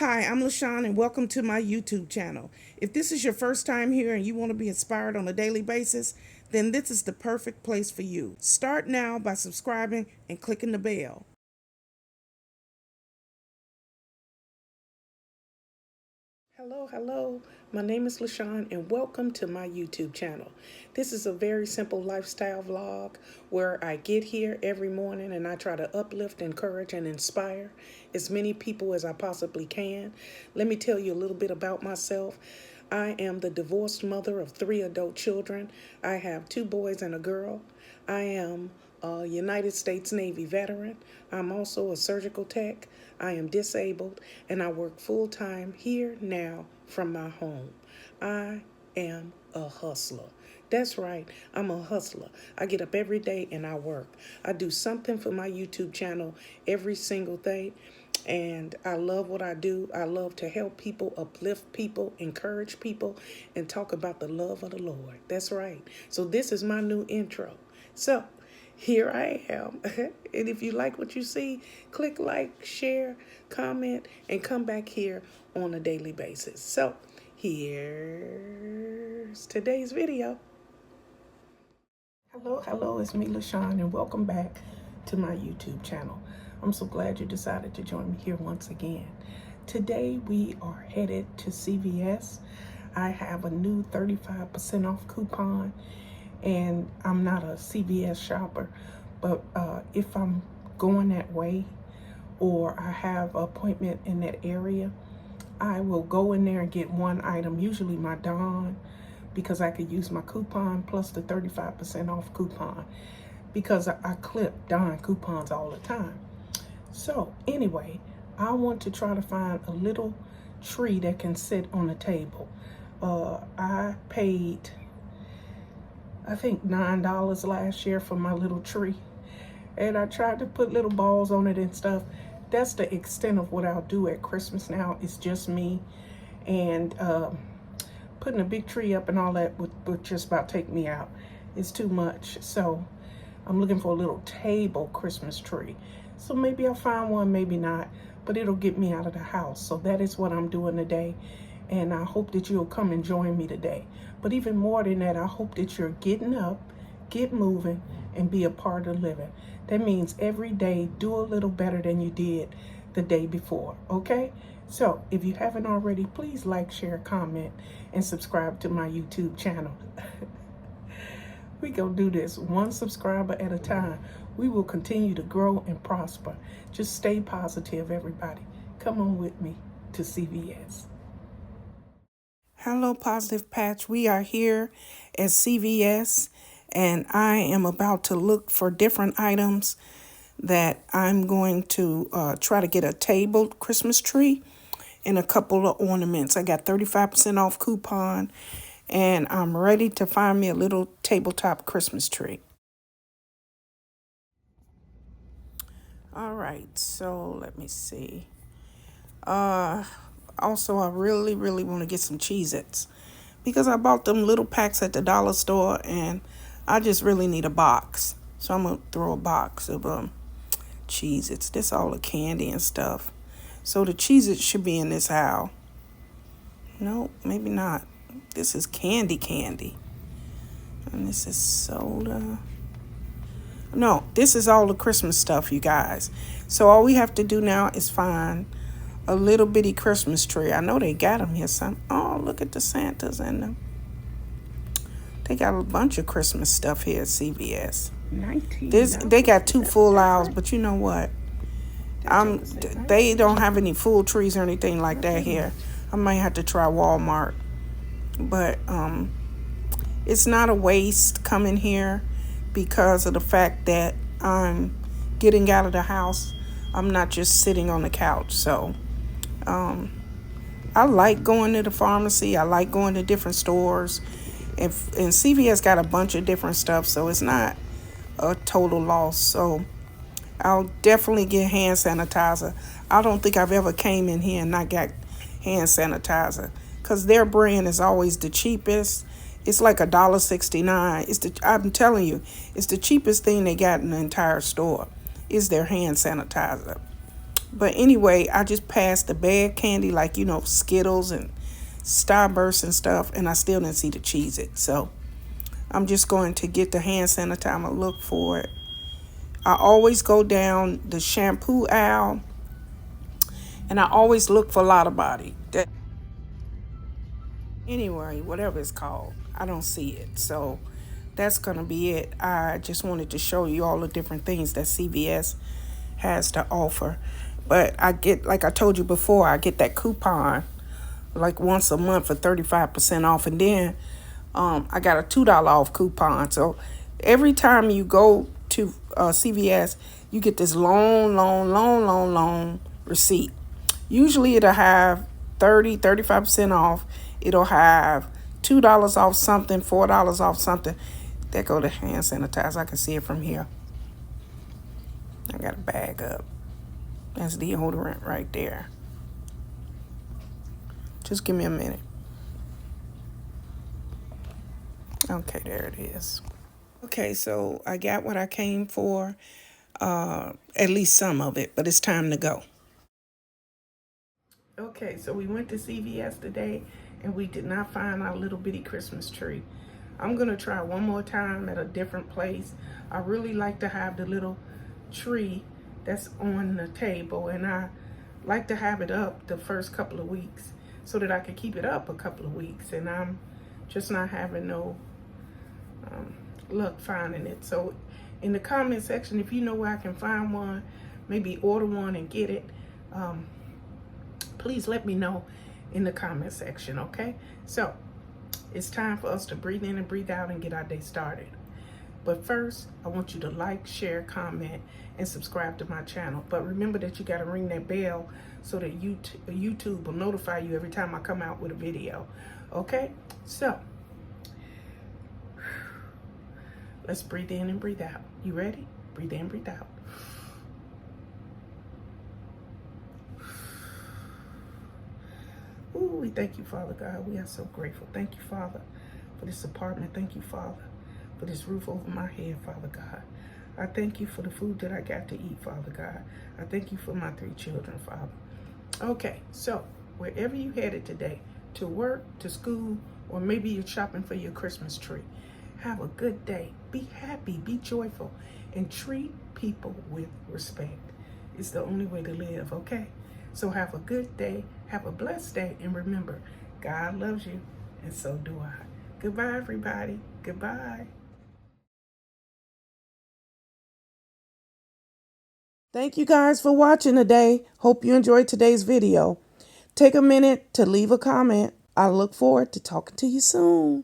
Hi, I'm LaShawn and welcome to my YouTube channel. If this is your first time here and you want to be inspired on a daily basis, then this is the perfect place for you. Start now by subscribing and clicking the bell. Hello. My name is LaShawn and welcome to my YouTube channel. This is a very simple lifestyle vlog where I get here every morning and I try to uplift, encourage, and inspire as many people as I possibly can. Let me tell you a little bit about myself. I am the divorced mother of 3 adult children. I have 2 boys and a girl. I am a United States Navy veteran. I'm also a surgical tech. I am disabled and I work full-time here now from my home. I am a hustler. That's right, I'm a hustler. I get up every day and I work. I do something for my YouTube channel every single day. And I love what I do. I love to help people, uplift people, encourage people, and talk about the love of the Lord. That's right. So this is my new intro. So here I am. And if you like what you see, click like, share, comment, and come back here on a daily basis. So here's today's video. Hello, it's me, LaShawn, and welcome back to my YouTube channel. I'm so glad you decided to join me here once again. Today we are headed to CVS. I have a new 35% off coupon, and I'm not a CVS shopper, but if I'm going that way or I have an appointment in that area, I will go in there and get one item, usually my Dawn, because I could use my coupon plus the 35% off coupon, because I clip Dawn coupons all the time. So anyway, I want to try to find a little tree that can sit on a table. I paid, I think $9 last year for my little tree, and I tried to put little balls on it and stuff. That's the extent of what I'll do at Christmas now. It's just me, and putting a big tree up and all that would just about take me out. It's too much. So I'm looking for a little table Christmas tree. So maybe I'll find one, maybe not, but it'll get me out of the house. So that is what I'm doing today. And I hope that you'll come and join me today. But even more than that, I hope that you're getting up, get moving, and be a part of living. That means every day, do a little better than you did the day before, okay? So if you haven't already, please like, share, comment, and subscribe to my YouTube channel. We gonna do this one subscriber at a time. We will continue to grow and prosper. Just stay positive, everybody. Come on with me to CVS. Hello, Positive Patch. We are here at CVS, and I am about to look for different items that I'm going to try to get a tabled Christmas tree and a couple of ornaments. I got 35% off coupon, and I'm ready to find me a little tabletop Christmas tree. All right, so let me see. Also, I really want to get some Cheez-Its because I bought them little packs at the dollar store, and I just really need a box. So I'm going to throw a box of Cheez-Its. This all the candy and stuff. So the Cheez-Its should be in this aisle. No, maybe not. This is candy. And this is soda. No, this is all the Christmas stuff, you guys. So all we have to do now is find a little bitty Christmas tree. I know they got them here. Oh, look at the Santas and them. They got a bunch of Christmas stuff here at CVS. They got 2 full aisles, but you know what? They don't have any full trees or anything like that here. I might have to try Walmart. But it's not a waste coming here because of the fact that I'm getting out of the house. I'm not just sitting on the couch. So I like going to the pharmacy. I like going to different stores. And CVS got a bunch of different stuff, so it's not a total loss. So I'll definitely get hand sanitizer. I don't think I've ever came in here and not got hand sanitizer because their brand is always the cheapest. It's like $1.69. I'm telling you, it's the cheapest thing they got in the entire store is their hand sanitizer. But anyway, I just passed the bad candy, like, you know, Skittles and Starburst and stuff, and I still didn't see the Cheez-It. So I'm just going to get the hand sanitizer. I'm going to look for it. I always go down the shampoo aisle, and I always look for Lotta Body. Anyway, whatever it's called, I don't see it. So that's going to be it. I just wanted to show you all the different things that CVS has to offer. But I get, like I told you before, I get that coupon like once a month for 35% off. And then I got a $2 off coupon. So every time you go to CVS, you get this long receipt. Usually it'll have 35% off. It'll have $2 off something, $4 off something. There go the hand sanitizer. I can see it from here. I got a bag up. That's deodorant right there. Just give me a minute. Okay, there it is. Okay, so I got what I came for, at least some of it, but it's time to go. Okay, so we went to CVS today, and we did not find our little bitty Christmas tree. I'm going to try one more time at a different place. I really like to have the little tree that's on the table, and I like to have it up the first couple of weeks so that I can keep it up a couple of weeks, and I'm just not having no luck finding it. So in the comment section, if you know where I can find one, maybe order one and get it, please let me know in the comment section, okay? So it's time for us to breathe in and breathe out and get our day started. But first, I want you to like, share, comment, and subscribe to my channel. But remember that you got to ring that bell so that YouTube will notify you every time I come out with a video. Okay? So, let's breathe in and breathe out. You ready? Breathe in, breathe out. Ooh, we thank you, Father God. We are so grateful. Thank you, Father, for this apartment. Thank you, Father, for this roof over my head, Father God. I thank you for the food that I got to eat, Father God. I thank you for my 3 children, Father. Okay, so wherever you headed today, to work, to school, or maybe you're shopping for your Christmas tree, have a good day. Be happy, be joyful, and treat people with respect. It's the only way to live, okay? So have a good day, have a blessed day, and remember, God loves you, and so do I. Goodbye, everybody. Goodbye. Thank you guys for watching today. Hope you enjoyed today's video. Take a minute to leave a comment. I look forward to talking to you soon.